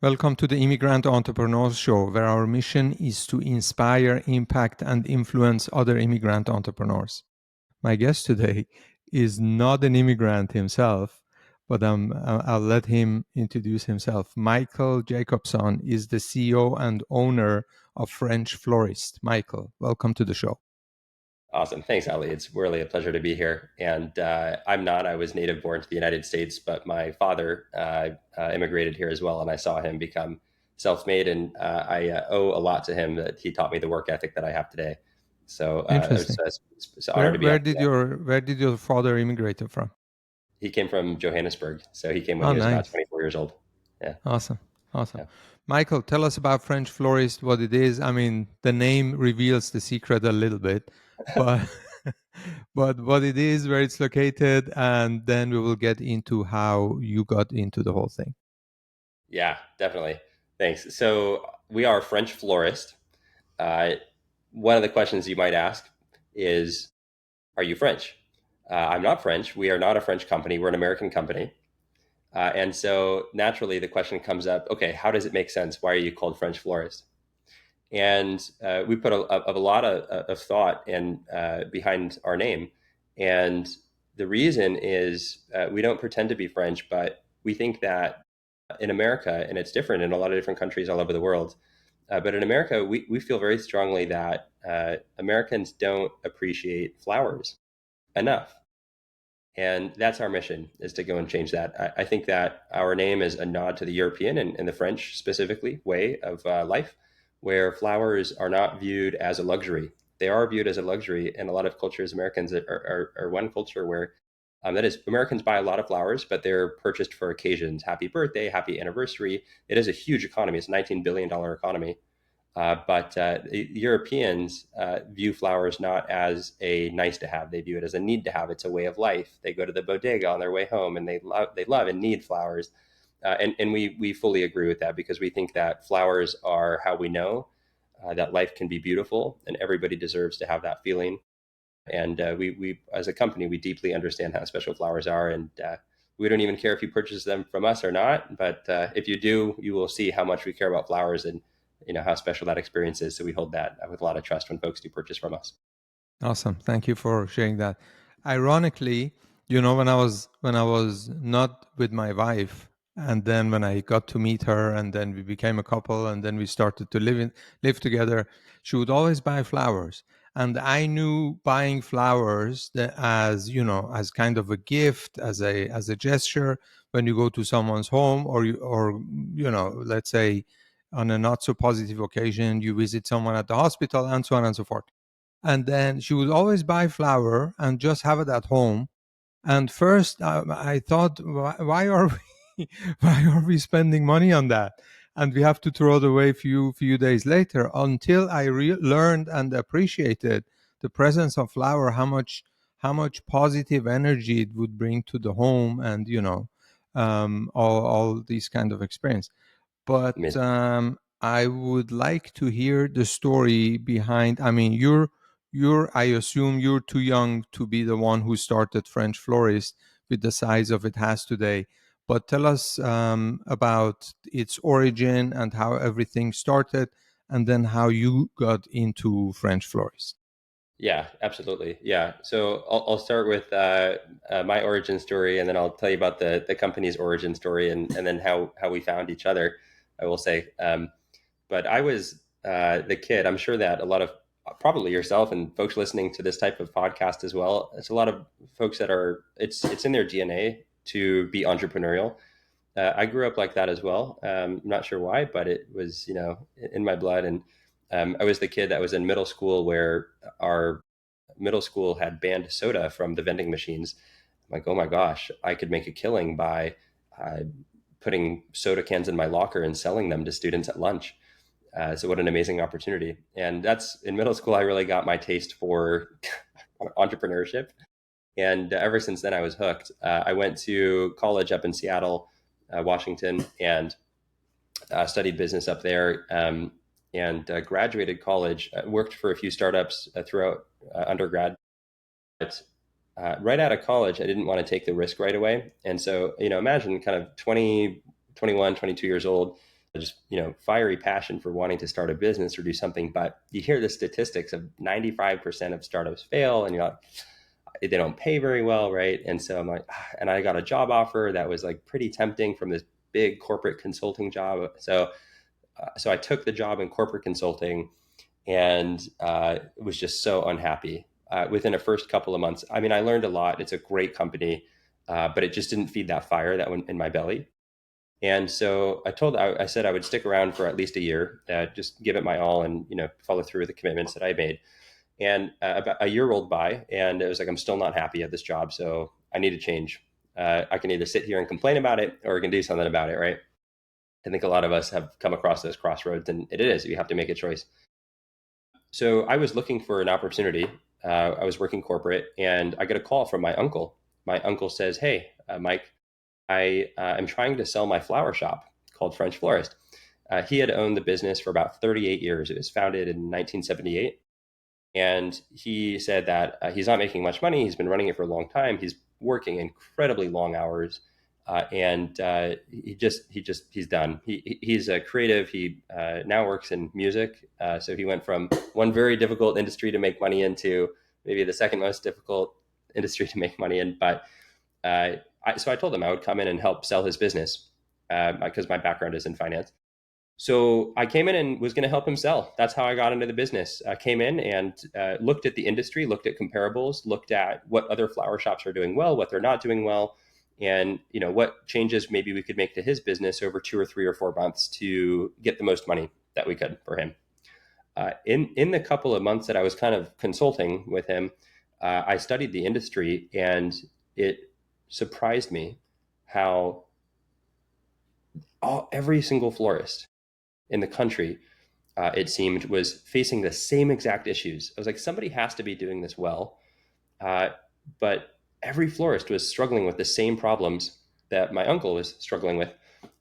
Welcome to the Immigrant Entrepreneurs Show, where our mission is to inspire, impact, and influence other immigrant entrepreneurs. My guest today is not an immigrant himself, but I'll let him introduce himself. Michael Jacobson is the CEO and owner of French Florist. Michael, welcome to the show. Awesome. Thanks, Ali. It's really a pleasure to be here. And I was native born to the United States, but my father immigrated here as well. And I saw him become self-made. And I owe a lot to him that he taught me the work ethic that I have today. So Interesting. it's an honor to be on. Where did your father immigrate from? He came from Johannesburg. So he came when Oh, he was about nice. 24 years old. Yeah. Awesome. Yeah. Michael, tell us about French Florist, what it is. I mean, the name reveals the secret a little bit, but but what it is, where it's located, and then we will get into how you got into the whole thing. Yeah, definitely. Thanks. So we are French Florist. Uh, One of the questions you might ask is, are you French? I'm not French. We are not a French company. We're an American company. And so naturally the question comes up, okay, how does it make sense? Why are you called French Florist? And we put a lot of thought behind our name. And the reason is we don't pretend to be French, but we think that in America, and it's different in a lot of different countries all over the world, but in America, we feel very strongly that Americans don't appreciate flowers enough. And that's our mission, is to go and change that. I think that our name is a nod to the European and the French specifically way of life, where flowers are not viewed as a luxury. They are viewed as a luxury. In a lot of cultures, Americans are one culture where that is, Americans buy a lot of flowers, but they're purchased for occasions. Happy birthday, happy anniversary. It is a huge economy. It's a $19 billion economy. But Europeans view flowers not as a nice to have; they view it as a need to have. It's a way of life. They go to the bodega on their way home, and they love and need flowers. And we fully agree with that, because we think that flowers are how we know that life can be beautiful, and everybody deserves to have that feeling. And we as a company, we deeply understand how special flowers are, and we don't even care if you purchase them from us or not. But if you do, you will see how much we care about flowers, and how special that experience is. So we hold that with a lot of trust when folks do purchase from us. Awesome. Thank you for sharing that. Ironically, when I was not with my wife, and then when I got to meet her, and then we became a couple, and then we started to live together, she would always buy flowers. And I knew buying flowers as, as kind of a gift, as a gesture when you go to someone's home, or let's say on a not so positive occasion, you visit someone at the hospital, and so on and so forth. And then she would always buy flour and just have it at home. And first, I thought, why are we, why are we spending money on that? And we have to throw it away few days later. Until I learned and appreciated the presence of flour, how much positive energy it would bring to the home, and all these kind of experience. But Amazing. I would like to hear the story behind. I mean, I assume you're too young to be the one who started French Florist with the size of it has today. But tell us about its origin and how everything started, and then how you got into French Florist. Yeah, absolutely. Yeah. So I'll start with my origin story, and then I'll tell you about the company's origin story, and then how we found each other, I will say. But I was the kid. I'm sure that a lot of, probably yourself and folks listening to this type of podcast as well, it's a lot of folks that it's in their DNA to be entrepreneurial. I grew up like that as well. I'm not sure why, but it was, in my blood. And I was the kid that was in middle school, where our middle school had banned soda from the vending machines. I'm like, oh my gosh, I could make a killing by uh, putting soda cans in my locker and selling them to students at lunch. So what an amazing opportunity. And that's in middle school, I really got my taste for entrepreneurship. And ever since then, I was hooked. I went to college up in Seattle, Washington, and studied business up there, and graduated college. Worked for a few startups throughout undergrad. But right out of college, I didn't want to take the risk right away. And so, imagine kind of 20, 21, 22 years old, just, fiery passion for wanting to start a business or do something. But you hear the statistics of 95% of startups fail, and you're like, they don't pay very well, right? And so I'm like, and I got a job offer that was like pretty tempting from this big corporate consulting job. So I took the job in corporate consulting, and was just so unhappy within the first couple of months. I mean, I learned a lot. It's a great company, but it just didn't feed that fire that went in my belly. And so I said I would stick around for at least a year, just give it my all, and follow through with the commitments that I made. And about a year rolled by, and it was like, I'm still not happy at this job, so I need to change. I can either sit here and complain about it, or I can do something about it, right? I think a lot of us have come across those crossroads, and it is, you have to make a choice. So I was looking for an opportunity. I was working corporate, and I get a call from my uncle. My uncle says, "Hey, Mike, I am trying to sell my flower shop called French Florist." He had owned the business for about 38 years. It was founded in 1978. And he said that he's not making much money. He's been running it for a long time. He's working incredibly long hours. And he's done. He's a creative. He now works in music. So he went from one very difficult industry to make money into maybe the second most difficult industry to make money in. But so I told him I would come in and help sell his business because my background is in finance. So I came in and was going to help him sell. That's how I got into the business. I came in and looked at the industry, looked at comparables, looked at what other flower shops are doing well, what they're not doing well, and what changes maybe we could make to his business over 2 or 3 or 4 months to get the most money that we could for him. In the couple of months that I was kind of consulting with him, I studied the industry, and it surprised me how every single florist in the country, it seemed, was facing the same exact issues. I was like, somebody has to be doing this well. But every florist was struggling with the same problems that my uncle was struggling with.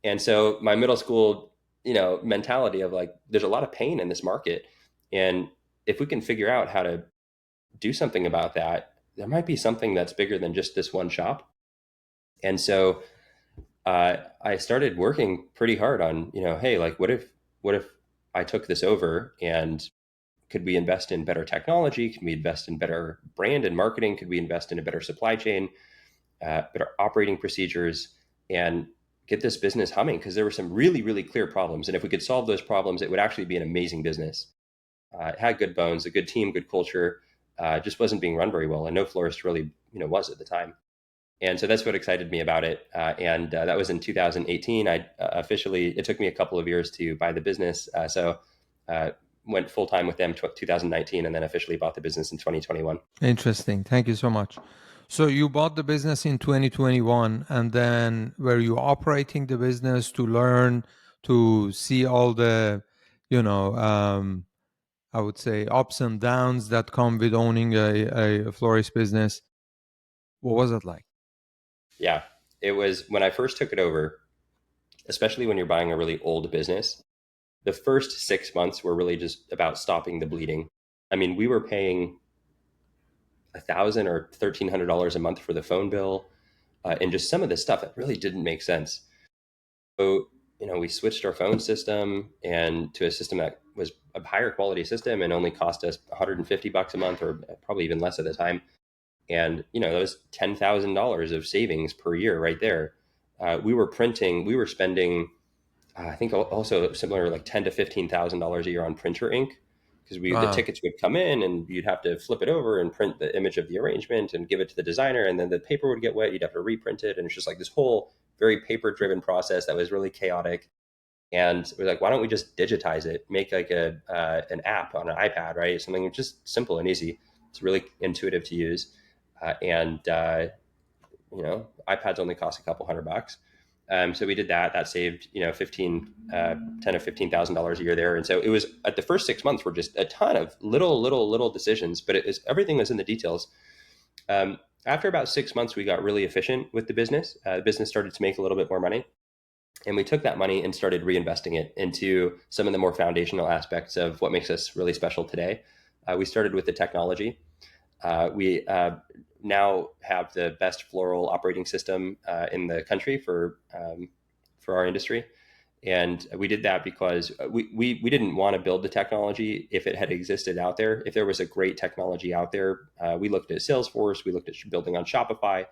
And so my middle school, mentality of like, there's a lot of pain in this market. And if we can figure out how to do something about that, there might be something that's bigger than just this one shop. And so I started working pretty hard on, hey, like, what if I took this over, and could we invest in better technology? Can we invest in better brand and marketing? Could we invest in a better supply chain, better operating procedures, and get this business humming? Because there were some really, really clear problems. And if we could solve those problems, it would actually be an amazing business. It had good bones, a good team, good culture, just wasn't being run very well. And no florist really, was at the time. And so that's what excited me about it. And that was in 2018. It took me a couple of years to buy the business. So went full time with them 2019, and then officially bought the business in 2021. Interesting. Thank you so much. So you bought the business in 2021, and then were you operating the business to learn, to see all the, I would say, ups and downs that come with owning a florist business? What was it like? Yeah, it was when I first took it over, especially when you're buying a really old business. The first 6 months were really just about stopping the bleeding. I mean, we were paying $1,000 or $1,300 a month for the phone bill, and just some of the stuff that really didn't make sense. So, we switched our phone system and to a system that was a higher quality system and only cost us $150 a month, or probably even less at the time. And, that was $10,000 of savings per year right there. We were spending, I think also similar, like $10,000 to $15,000 a year on printer ink, because the Wow. tickets would come in and you'd have to flip it over and print the image of the arrangement and give it to the designer, and then the paper would get wet. You'd have to reprint it, and it's just like this whole very paper-driven process that was really chaotic. And we're like, why don't we just digitize it, make like an app on an iPad, right? Something just simple and easy. It's really intuitive to use, and iPads only cost a couple $100. So we did that. That saved, 10 or $15,000 a year there. And so it was, at the first 6 months were just a ton of little decisions, but everything was in the details. After about 6 months, we got really efficient with the business. The business started to make a little bit more money. And we took that money and started reinvesting it into some of the more foundational aspects of what makes us really special today. We started with the technology. We now have the best floral operating system in the country for our industry. And we did that because we didn't want to build the technology if it had existed out there. If there was a great technology out there, we looked at Salesforce, we looked at building on Shopify.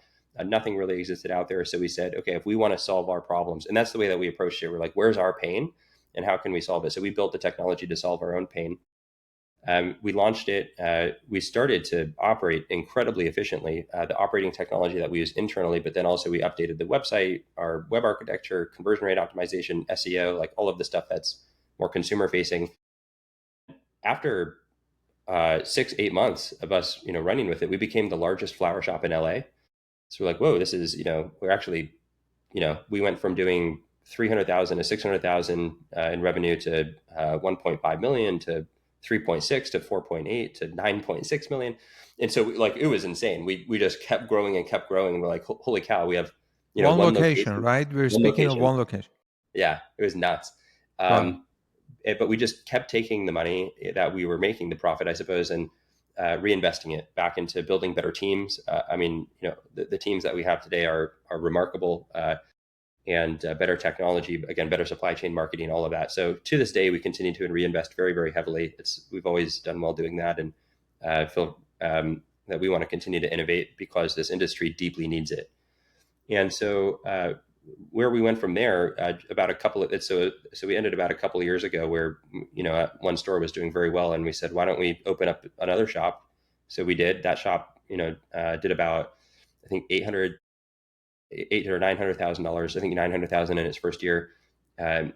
Nothing really existed out there. So we said, okay, if we want to solve our problems, and that's the way that we approached it. We're like, where's our pain and how can we solve it? So we built the technology to solve our own pain. We launched it. We started to operate incredibly efficiently. The operating technology that we use internally, but then also we updated the website, our web architecture, conversion rate optimization, SEO, like all of the stuff that's more consumer facing. After 6-8 months of us, running with it, we became the largest flower shop in LA. So we're like, whoa, this is, we're actually, we went from doing 300,000 to 600,000 in revenue to 1.5 million to 3.6 to 4.8 to 9.6 million. And so it was insane. We just kept growing and kept growing. And we're like, holy cow, we have, One one location, location, right? We're one speaking of location. one location. Yeah, it was nuts. Got it. But we just kept taking the money that we were making, the profit, I suppose, and reinvesting it back into building better teams. The teams that we have today are remarkable, and better technology, again, better supply chain marketing, all of that. So to this day, we continue to reinvest very, very heavily. We've always done well doing that, and feel that we want to continue to innovate because this industry deeply needs it. And so where we went from there, so we ended about a couple of years ago where one store was doing very well, and we said, why don't we open up another shop? So we did. That shop did about, I think, $800,000 or $900,000. I think 900,000 in its first year.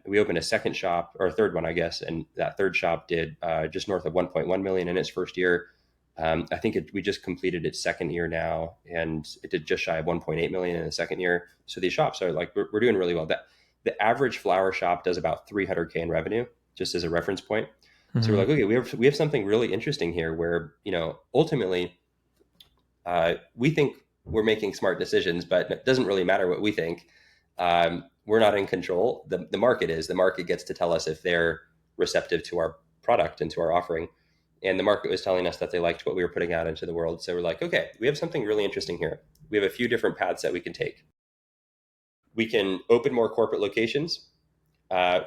We opened a second shop, or a third one, I guess, and that third shop did just north of 1.1 million in its first year. I think we just completed its second year now, and it did just shy of 1.8 million in the second year. So these shops are we're doing really well. The average flower shop does about 300K in revenue, just as a reference point. Mm-hmm. So we're like, okay, we have something really interesting here, where ultimately we think we're making smart decisions, but it doesn't really matter what we think. We're not in control. The market is. The market gets to tell us if they're receptive to our product and to our offering. And the market was telling us that they liked what we were putting out into the world. So we're like, okay, we have something really interesting here. We have a few different paths that we can take. We can open more corporate locations.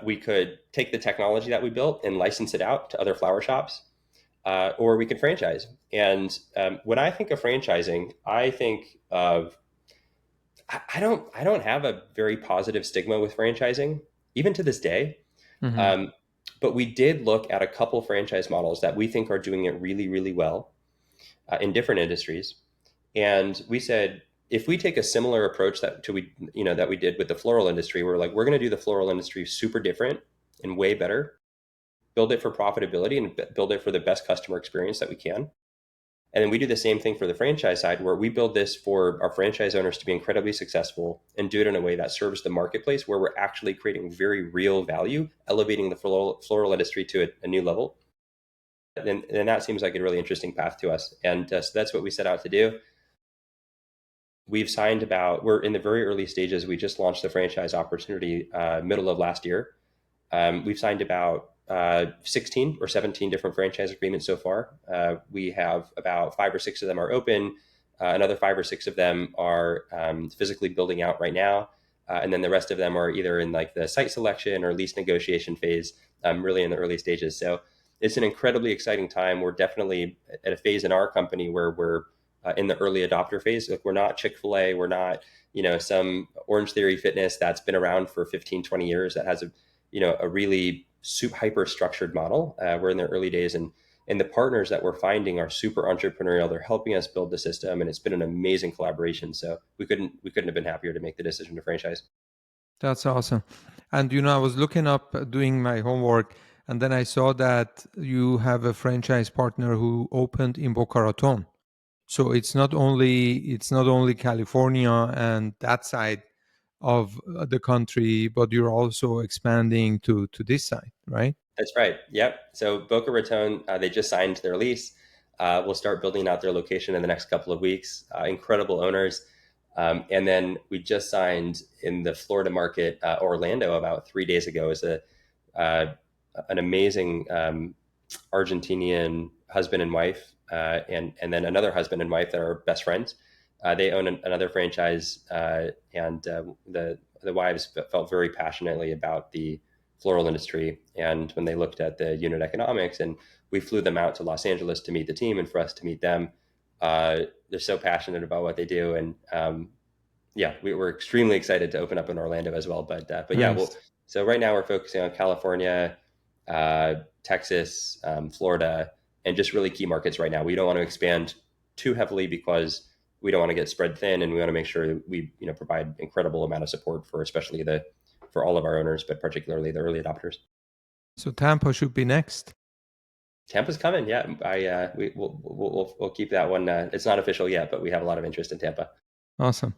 We could take the technology that we built and license it out to other flower shops, or we could franchise. And when I think of franchising, I think of, I don't have a very positive stigma with franchising, even to this day. Mm-hmm. But we did look at a couple franchise models that we think are doing it really, really well in different industries. And we said, if we take a similar approach that we did with the floral industry, we're going to do the floral industry super different and way better, build it for profitability and build it for the best customer experience that we can. And then we do the same thing for the franchise side, where we build this for our franchise owners to be incredibly successful and do it in a way that serves the marketplace, where we're actually creating very real value, elevating the floral industry to a new level. And that seems like a really interesting path to us. And so that's what we set out to do. We're in the very early stages. We just launched the franchise opportunity middle of last year. We've signed about 16 or 17 different franchise agreements so far. We have about 5 or 6 of them are open. Another 5 or 6 of them are physically building out right now. And then the rest of them are either in the site selection or lease negotiation phase, really in the early stages. So it's an incredibly exciting time. We're definitely at a phase in our company where we're in the early adopter phase. We're not Chick-fil-A. We're not, some Orange Theory Fitness that's been around for 15, 20 years that has a really hyper structured model. We're in the early days, and the partners that we're finding are super entrepreneurial. They're helping us build the system, and it's been an amazing collaboration. So we couldn't have been happier to make the decision to franchise. That's awesome. And I was looking up, doing my homework, and then I saw that you have a franchise partner who opened in Boca Raton. So it's not only California and that side of the country, but you're also expanding to this side, right? That's right. Yep. So Boca Raton, they just signed their lease. We'll start building out their location in the next couple of weeks. Incredible owners. And then we just signed in the Florida market, Orlando, about 3 days ago, as an amazing Argentinian husband and wife, and then another husband and wife that are best friends. They own another franchise, and the wives felt very passionately about the floral industry. And when they looked at the unit economics, and we flew them out to Los Angeles to meet the team and for us to meet them, they're so passionate about what they do. And yeah, we were extremely excited to open up in Orlando as well. But yeah, well, Nice. so right now we're focusing on California, Texas, Florida, and just really key markets right now. We don't want to expand too heavily because we don't want to get spread thin, and we want to make sure we provide incredible amount of support for especially the for all of our owners, but particularly the early adopters. So Tampa should be next. Tampa's coming, yeah. We'll keep that one. It's not official yet, but we have a lot of interest in Tampa. Awesome.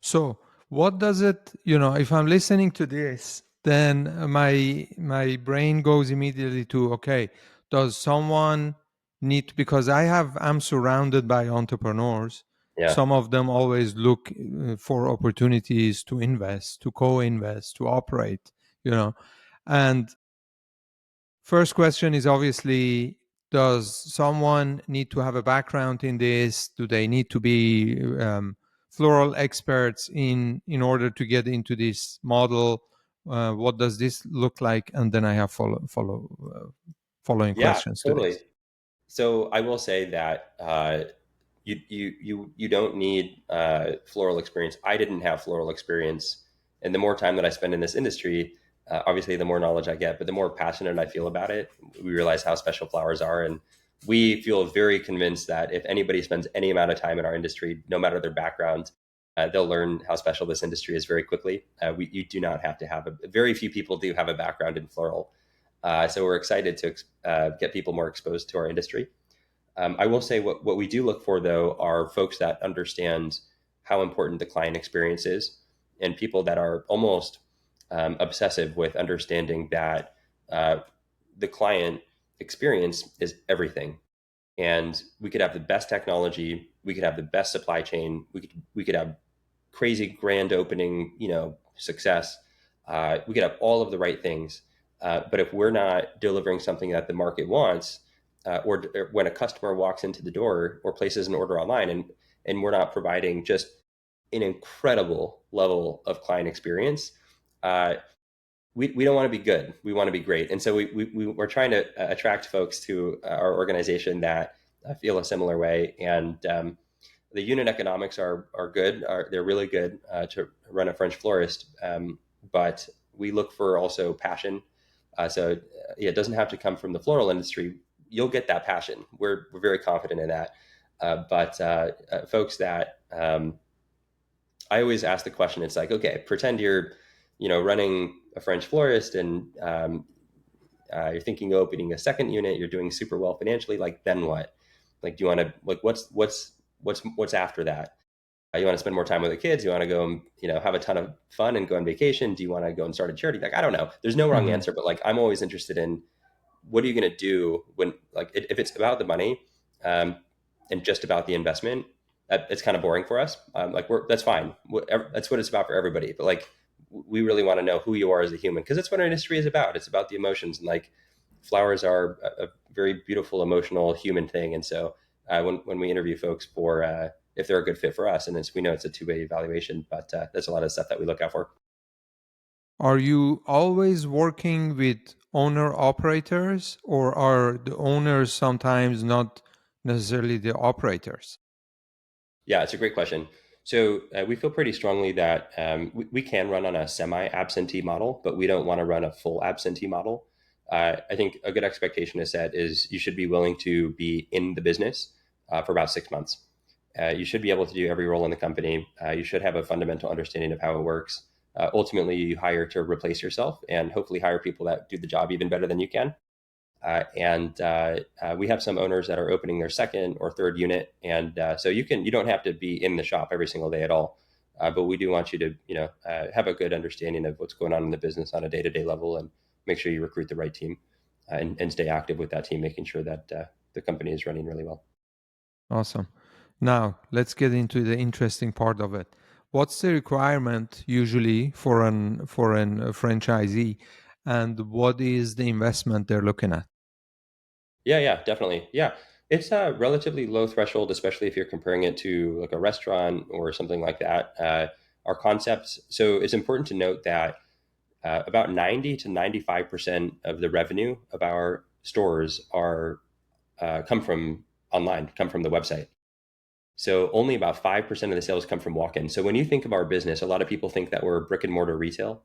So what does it, if I'm listening to this, then my brain goes immediately to, okay, does someone need, because I'm surrounded by entrepreneurs. Yeah, Some of them always look for opportunities to invest, to co-invest, to operate, and first question is obviously, does someone need to have a background in this? Do they need to be floral experts in order to get into this model? What does this look like? And then I have following yeah, questions to totally. this. So I will say that you don't need floral experience. I didn't have floral experience, and the more time that I spend in this industry, obviously the more knowledge I get, but the more passionate I feel about it. We realize how special flowers are, and we feel very convinced that if anybody spends any amount of time in our industry, no matter their background, they'll learn how special this industry is very quickly. You do not have to have very few people do have a background in floral. So we're excited to get people more exposed to our industry. I will say what we do look for, though, are folks that understand how important the client experience is and people that are almost obsessive with understanding that the client experience is everything. And we could have the best technology, we could have the best supply chain, we could have crazy grand opening, success. We could have all of the right things, but if we're not delivering something that the market wants, or when a customer walks into the door or places an order online, and we're not providing just an incredible level of client experience, uh, we don't want to be good. We want to be great. And so we're trying to attract folks to our organization that feel a similar way. And the unit economics are good. They're really good to run a French florist. But we look for also passion. So yeah, it doesn't have to come from the floral industry. You'll get that passion. We're very confident in that. But folks that I always ask the question, it's like, okay, pretend you're, running a French florist, and you're thinking of opening a second unit. You're doing super well financially. Like, then what? Like, do you want to, like, what's after that? You want to spend more time with the kids? You want to go and have a ton of fun and go on vacation? Do you want to go and start a charity? Like, I don't know. There's no wrong Mhm. answer, but like, I'm always interested in what are you going to do when, like, if it's about the money, um, and just about the investment, it's kind of boring for us. Like, that's fine. That's what it's about for everybody. But like, we really want to know who you are as a human, because that's what our industry is about. It's about the emotions, and like, flowers are a very beautiful, emotional, human thing. And so when we interview folks for if they're a good fit for us, and we know it's a two-way evaluation, but there's a lot of stuff that we look out for. Are you always working with owner operators, or are the owners sometimes not necessarily the operators? Yeah, it's a great question. So we feel pretty strongly that we can run on a semi-absentee model, but we don't want to run a full absentee model. I think a good expectation to set is you should be willing to be in the business for about 6 months. You should be able to do every role in the company. You should have a fundamental understanding of how it works. Ultimately, you hire to replace yourself and hopefully hire people that do the job even better than you can. And we have some owners that are opening their second or third unit, and so you don't have to be in the shop every single day at all. But we do want you to have a good understanding of what's going on in the business on a day-to-day level, and make sure you recruit the right team, and stay active with that team, making sure that the company is running really well. Awesome. Now, let's get into the interesting part of it. What's the requirement usually for an franchisee, and what is the investment they're looking at? Yeah, definitely. Yeah, it's a relatively low threshold, especially if you're comparing it to like a restaurant or something like that. our concepts. So it's important to note that about 90 to 95% of the revenue of our stores are come from online, come from the website. So only about 5% of the sales come from walk-in. So when you think of our business, a lot of people think that we're brick and mortar retail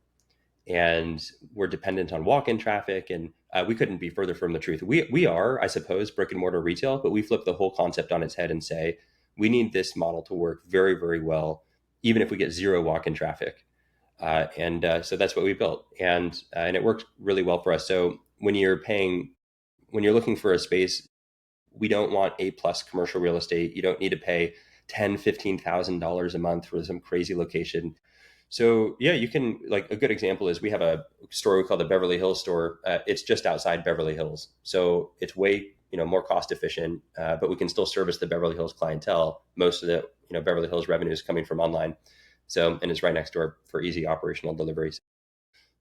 and we're dependent on walk-in traffic. And we couldn't be further from the truth. We are, I suppose, brick and mortar retail, but we flip the whole concept on its head and say, we need this model to work very, very well, even if we get zero walk-in traffic. So that's what we built, and it worked really well for us. So when you're looking for a space, we don't want A+ commercial real estate. You don't need to pay $10,000-$15,000 a month for some crazy location. So yeah, you can, like, a good example is we have a store we call the Beverly Hills store. It's just outside Beverly Hills, so it's way more cost efficient, but we can still service the Beverly Hills clientele. Most of the Beverly Hills revenue is coming from online. So, and it's right next door for easy operational deliveries.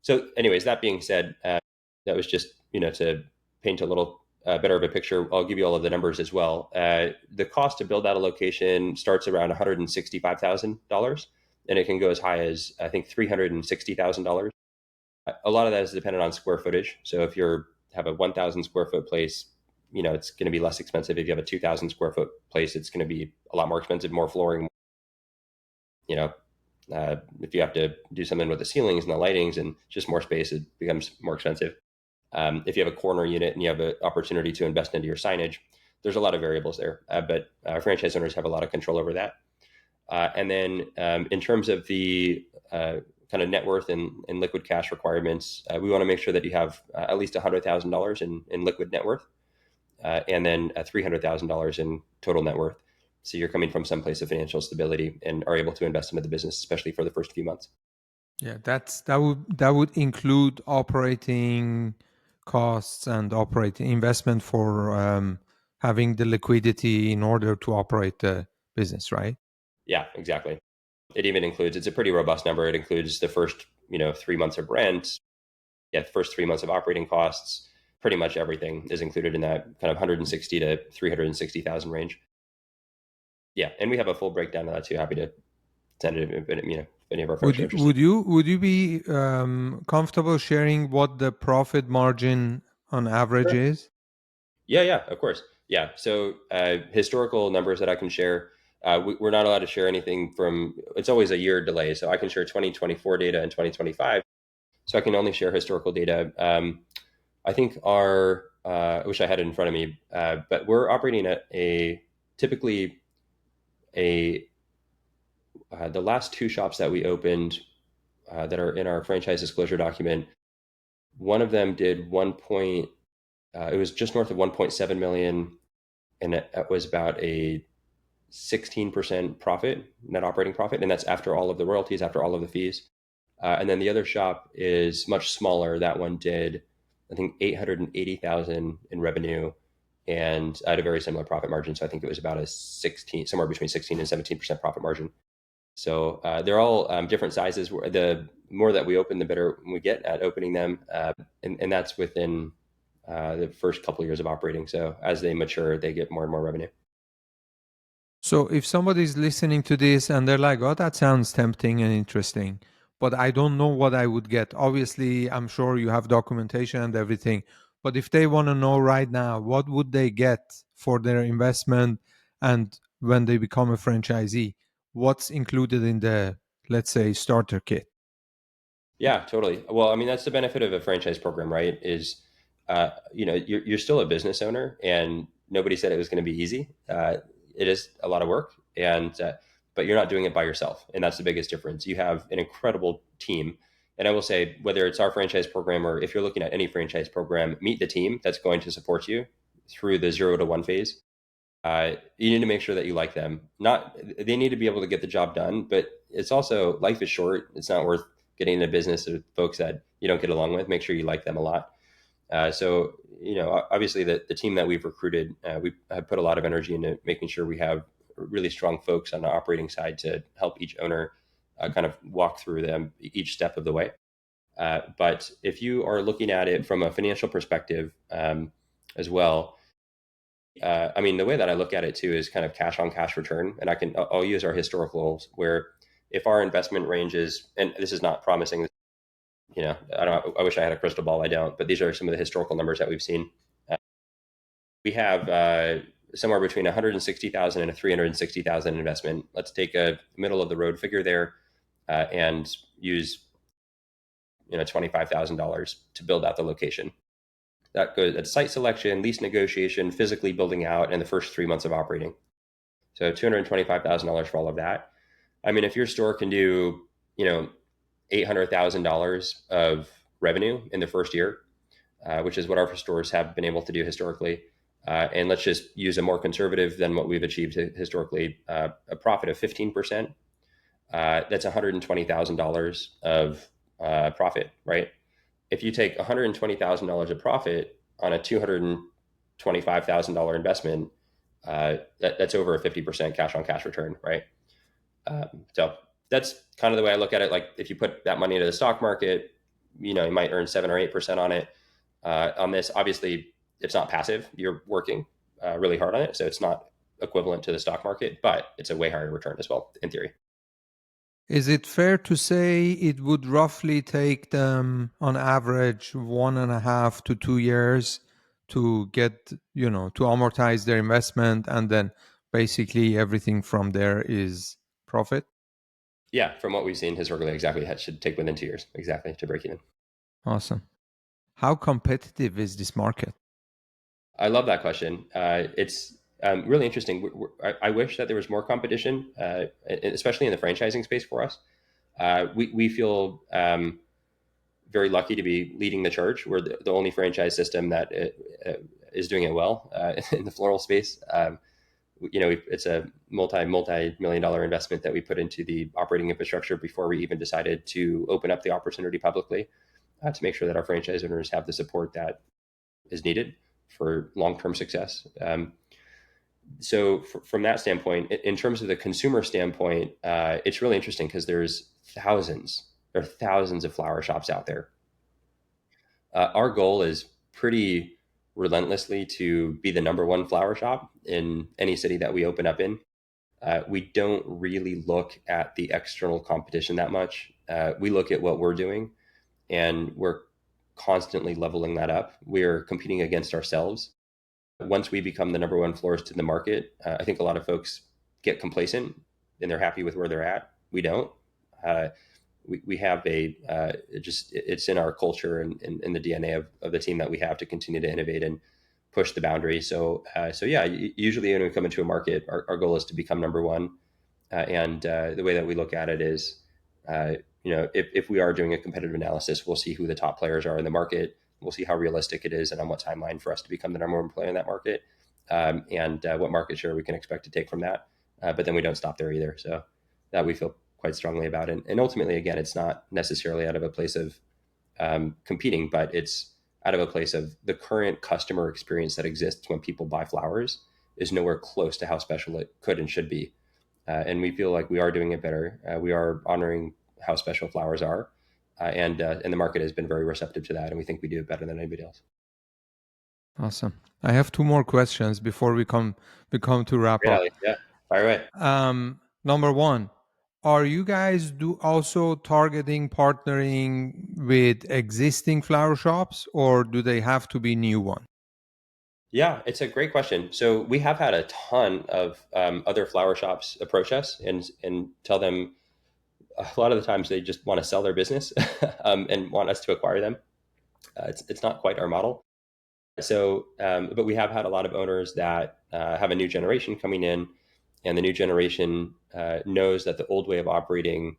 So anyways, that being said, that was just, to paint a little better of a picture. I'll give you all of the numbers as well. The cost to build out a location starts around $165,000, and it can go as high as, I think, $360,000. A lot of that is dependent on square footage. So if you have a 1,000 square foot place, it's going to be less expensive. If you have a 2,000 square foot place, it's going to be a lot more expensive, more flooring, if you have to do something with the ceilings and the lightings and just more space, it becomes more expensive. If you have a corner unit and you have an opportunity to invest into your signage, there's a lot of variables there. But franchise owners have a lot of control over that. And then in terms of the kind of net worth and liquid cash requirements, we want to make sure that you have at least $100,000 in liquid net worth, and then $300,000 in total net worth. So you're coming from some place of financial stability and are able to invest into the business, especially for the first few months. Yeah, that would include operating costs and operating investment for having the liquidity in order to operate the business, right? Yeah, exactly. It even includes, it's a pretty robust number. It includes the first 3 months of rent, the first 3 months of operating costs. Pretty much everything is included in that kind of 160 to 360,000 range. Yeah, and we have a full breakdown of that too. Happy to send it if any of our folks are interested. Would you be comfortable sharing what the profit margin on average Sure. is? Yeah, of course. Yeah, so historical numbers that I can share. We're not allowed to share anything from. It's always a year delay, so I can share 2024 data and 2025. So I can only share historical data. I think I wish I had it in front of me, but we're operating at typically the last two shops that we opened that are in our franchise disclosure document. One of them did it was just north of 1.7 million, and it was about a 16% profit, net operating profit, and that's after all of the royalties, after all of the fees. And then the other shop is much smaller. That one did, I think, 880,000 in revenue, and I had a very similar profit margin. So I think it was about somewhere between 16 and 17% profit margin. So they're all different sizes. The more that we open, the better we get at opening them, and that's within the first couple of years of operating. So as they mature, they get more and more revenue. So if somebody's listening to this and they're like, "Oh, that sounds tempting and interesting, but I don't know what I would get." Obviously, I'm sure you have documentation and everything, but if they want to know right now, what would they get for their investment and when they become a franchisee, what's included in the, let's say, starter kit? Yeah, totally. Well, I mean, that's the benefit of a franchise program, right? Is you're still a business owner, and nobody said it was going to be easy. It is a lot of work, and but you're not doing it by yourself, and that's the biggest difference. You have an incredible team, and I will say, whether it's our franchise program or if you're looking at any franchise program, meet the team that's going to support you through the 0 to 1 phase. You need to make sure that you like them. Not They need to be able to get the job done, but it's also, life is short. It's not worth getting into business with folks that you don't get along with. Make sure you like them a lot. So obviously the team that we've recruited, we have put a lot of energy into making sure we have really strong folks on the operating side to help each owner kind of walk through them each step of the way. But if you are looking at it from a financial perspective as well, I mean, the way that I look at it too is kind of cash on cash return. And I'll use our historicals where if our investment range is, and this is not promising, I wish I had a crystal ball. I don't, but these are some of the historical numbers that we've seen. Uh, we have somewhere between 160,000 and a 360,000 investment. Let's take a middle of the road figure there and use $25,000 to build out the location. That goes at site selection, lease negotiation, physically building out, and the first 3 months of operating. So $225,000 for all of that. I mean, if your store can do, $800,000 of revenue in the first year, which is what our stores have been able to do historically, and let's just use a more conservative than what we've achieved historically, a profit of 15%, that's $120,000 of profit, right? If you take $120,000 of profit on a $225,000 investment, that's over a 50% cash on cash return, right? So that's kind of the way I look at it. Like if you put that money into the stock market, you might earn 7 or 8% on it. On this, obviously, it's not passive. You're working really hard on it, so it's not equivalent to the stock market, but it's a way higher return as well, in theory. Is it fair to say it would roughly take them on average 1.5 to 2 years to get, to amortize their investment, and then basically everything from there is profit? Yeah, from what we've seen historically, exactly, that should take within 2 years, exactly, to break even. Awesome. How competitive is this market? I love that question. It's really interesting. I wish that there was more competition, especially in the franchising space for us. We feel very lucky to be leading the charge. We're the only franchise system that is doing it well in the floral space. It's a multi-million-dollar investment that we put into the operating infrastructure before we even decided to open up the opportunity publicly to make sure that our franchise owners have the support that is needed for long-term success. So from that standpoint, in terms of the consumer standpoint, it's really interesting because there are thousands of flower shops out there. Our goal is pretty relentlessly to be the number one flower shop in any city that we open up in. We don't really look at the external competition that much. We look at what we're doing, and we're constantly leveling that up. We're competing against ourselves. Once we become the number one florist in the market, I think a lot of folks get complacent and they're happy with where they're at. We don't. We have it's in our culture and in the DNA of the team that we have to continue to innovate and push the boundaries. So yeah, usually when we come into a market, our goal is to become number one. And the way that we look at it is, if we are doing a competitive analysis, we'll see who the top players are in the market. We'll see how realistic it is and on what timeline for us to become the number one player in that market, and what market share we can expect to take from that. But then we don't stop there either. So that we feel quite strongly about. And ultimately, again, it's not necessarily out of a place of competing, but it's out of a place of the current customer experience that exists when people buy flowers is nowhere close to how special it could and should be. And we feel like we are doing it better. We are honoring how special flowers are. And the market has been very receptive to that, and we think we do it better than anybody else. Awesome. I have two more questions before we come to wrap Great, up. Ali. Yeah, fire away. Number one, are you guys also targeting partnering with existing flower shops, or do they have to be new ones? Yeah, it's a great question. So we have had a ton of other flower shops approach us and tell them a lot of the times they just want to sell their business and want us to acquire them. It's not quite our model. So, but we have had a lot of owners that have a new generation coming in, and the new generation knows that the old way of operating,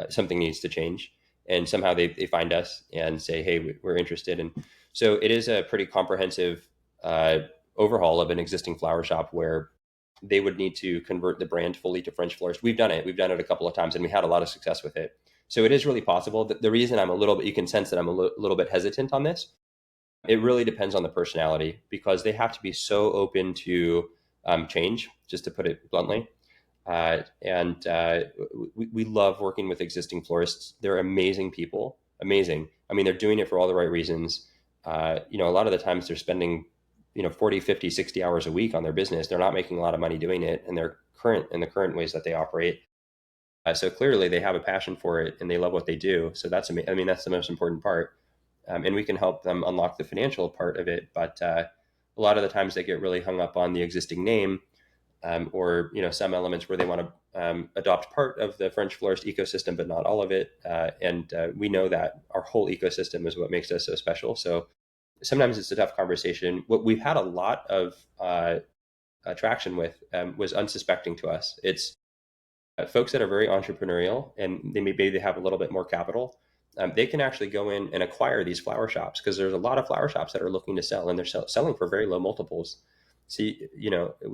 something needs to change. And somehow they find us and say, hey, we're interested. And so it is a pretty comprehensive overhaul of an existing flower shop where they would need to convert the brand fully to French Florist. We've done it. We've done it a couple of times, and we had a lot of success with it. So it is really possible. The reason I'm a little bit, you can sense that I'm a little bit hesitant on this. It really depends on the personality, because they have to be so open to change, just to put it bluntly. And we love working with existing florists. They're amazing people, amazing. I mean, they're doing it for all the right reasons. A lot of the times they're spending 40, 50, 60 hours a week on their business. They're not making a lot of money doing it, and they're in the current ways that they operate. So clearly they have a passion for it and they love what they do. So that's, I mean, that's the most important part. And we can help them unlock the financial part of it. But a lot of the times they get really hung up on the existing name, or some elements where they want to adopt part of the French Florist ecosystem, but not all of it. And we know that our whole ecosystem is what makes us so special. So sometimes it's a tough conversation. What we've had a lot of traction with was unsuspecting to us. It's folks that are very entrepreneurial and maybe they have a little bit more capital. They can actually go in and acquire these flower shops because there's a lot of flower shops that are looking to sell and they're selling for very low multiples. See,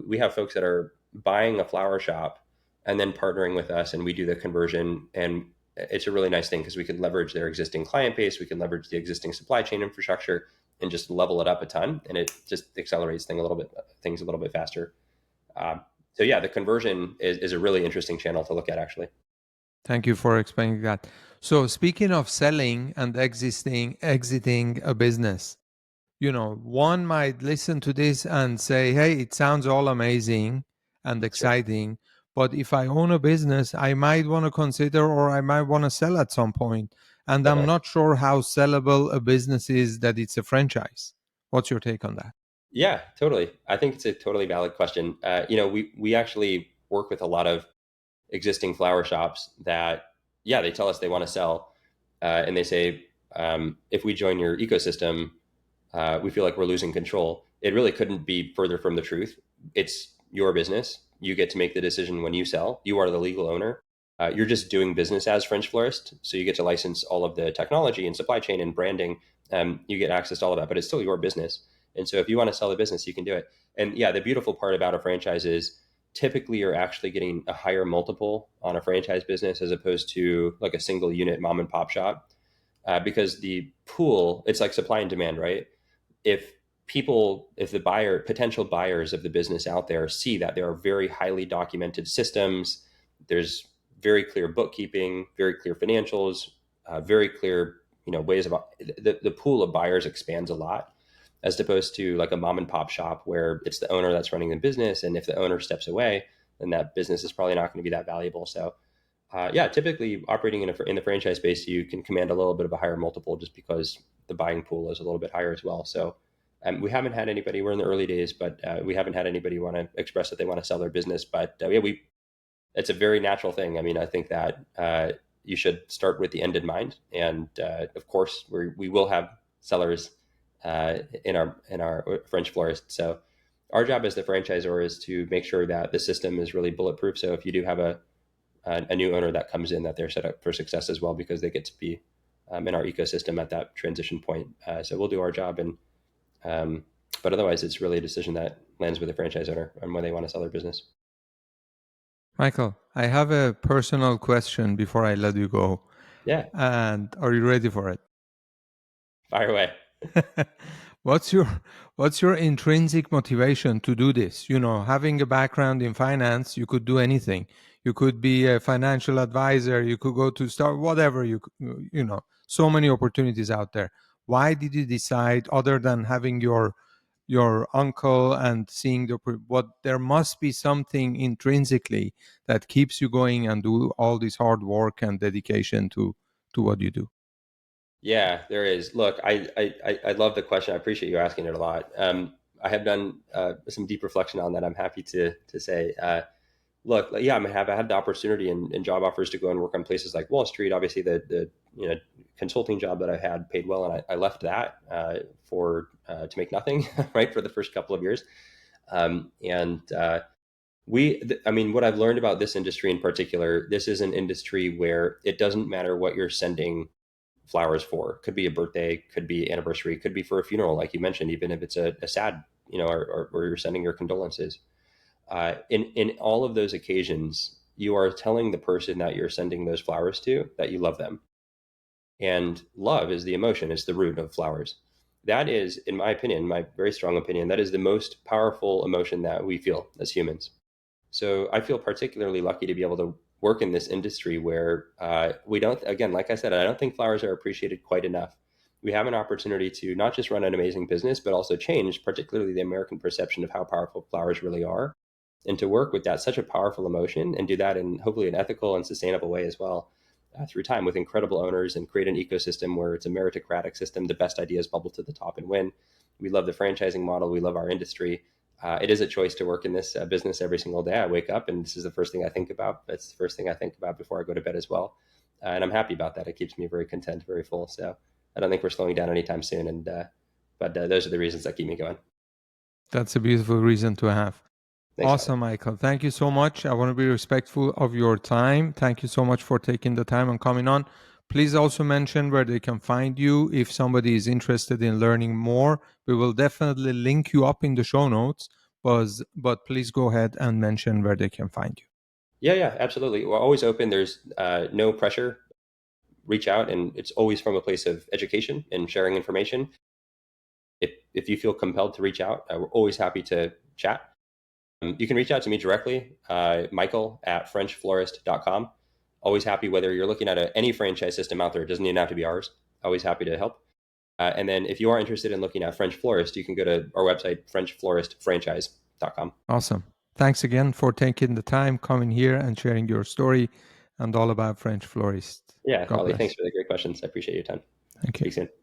we have folks that are buying a flower shop and then partnering with us and we do the conversion. And it's a really nice thing because we can leverage their existing client base. We can leverage the existing supply chain infrastructure and just level it up a ton. And it just accelerates things a little bit faster. Um, so yeah, the conversion is a really interesting channel to look at actually. Thank you for explaining that. So speaking of selling and exiting a business, one might listen to this and say, hey, it sounds all amazing and Sure. exciting, but if I own a business, I might want to consider or I might want to sell at some point. And I'm Definitely. not sure how sellable a business is that it's a franchise. What's your take on that? Yeah, totally. I think it's a totally valid question. We actually work with a lot of existing flower shops that, yeah, they tell us they want to sell, and they say, if we join your ecosystem, we feel like we're losing control. It really couldn't be further from the truth. It's your business. You get to make the decision when you sell. You are the legal owner. You're just doing business as French Florist, so you get to license all of the technology and supply chain and branding. You get access to all of that, but it's still your business. And so if you want to sell the business, you can do it. And yeah, the beautiful part about a franchise is typically you're actually getting a higher multiple on a franchise business as opposed to like a single unit mom and pop shop, because the pool, it's like supply and demand, right? if if the potential buyers of the business out there see that there are very highly documented systems, there's very clear bookkeeping, very clear financials, very clear, ways of the pool of buyers expands a lot as opposed to like a mom and pop shop where it's the owner that's running the business. And if the owner steps away, then that business is probably not going to be that valuable. So yeah, typically operating in the franchise space, you can command a little bit of a higher multiple just because the buying pool is a little bit higher as well. So we haven't had anybody. We're in the early days, but we haven't had anybody want to express that they want to sell their business. But yeah, it's a very natural thing. I mean, I think that you should start with the end in mind, and of course, we will have sellers in our French Florist. So our job as the franchisor is to make sure that the system is really bulletproof. So if you do have a new owner that comes in, that they're set up for success as well because they get to be in our ecosystem at that transition point. So we'll do our job, and but otherwise, it's really a decision that lands with the franchise owner on when they want to sell their business. Michael, I have a personal question before I let you go. Yeah, And are you ready for it? fire away. what's your what's your intrinsic motivation to do this? Having a background in finance, you could do anything. You could be a financial advisor, you could go to start whatever so many opportunities out there. Why did you decide, other than having your uncle and seeing what there must be something intrinsically that keeps you going and do all this hard work and dedication to what you do? Yeah, there is. Look, I love the question. I appreciate you asking it a lot. I have done some deep reflection on that. I'm happy to say. Look, yeah, I've had the opportunity and job offers to go and work on places like Wall Street. Obviously, the consulting job that I had paid well, and I left that for to make nothing, right, for the first couple of years. And I mean, what I've learned about this industry in particular, this is an industry where it doesn't matter what you're sending flowers for. Could be a birthday, could be anniversary, could be for a funeral, like you mentioned, even if it's a sad, or you're sending your condolences. In all of those occasions, you are telling the person that you're sending those flowers to that you love them. And love is the emotion, it's the root of flowers. That is, in my opinion, my very strong opinion, that is the most powerful emotion that we feel as humans. So I feel particularly lucky to be able to work in this industry where we don't, again, like I said, I don't think flowers are appreciated quite enough. We have an opportunity to not just run an amazing business, but also change, particularly the American perception of how powerful flowers really are. and to work with that such a powerful emotion and do that in hopefully an ethical and sustainable way as well through time with incredible owners and create an ecosystem where it's a meritocratic system. The best ideas bubble to the top and win. We love the franchising model. We love our industry. It is a choice to work in this business every single day. I wake up and this is the first thing I think about. That's the first thing I think about before I go to bed as well. And I'm happy about that. It keeps me very content, very full. So I don't think we're slowing down anytime soon. But those are the reasons that keep me going. That's a beautiful reason to have. Thanks, Tyler. Awesome, Michael. Thank you so much. I want to be respectful of your time. Thank you so much for taking the time and coming on. Please also mention where they can find you if somebody is interested in learning more. We will definitely link you up in the show notes, but please go ahead and mention where they can find you. Yeah, absolutely. We're always open. There's no pressure. Reach out, and it's always from a place of education and sharing information. If you feel compelled to reach out, we're always happy to chat. You can reach out to me directly, Michael at FrenchFlorist.com. Always happy whether you're looking at any franchise system out there. It doesn't even have to be ours. Always happy to help. And then if you are interested in looking at French Florist, you can go to our website, FrenchFloristFranchise.com. Awesome. Thanks again for taking the time, coming here and sharing your story and all about French Florist. Yeah, God Ollie, bless. thanks for the great questions. I appreciate your time. Thank you. Speak soon.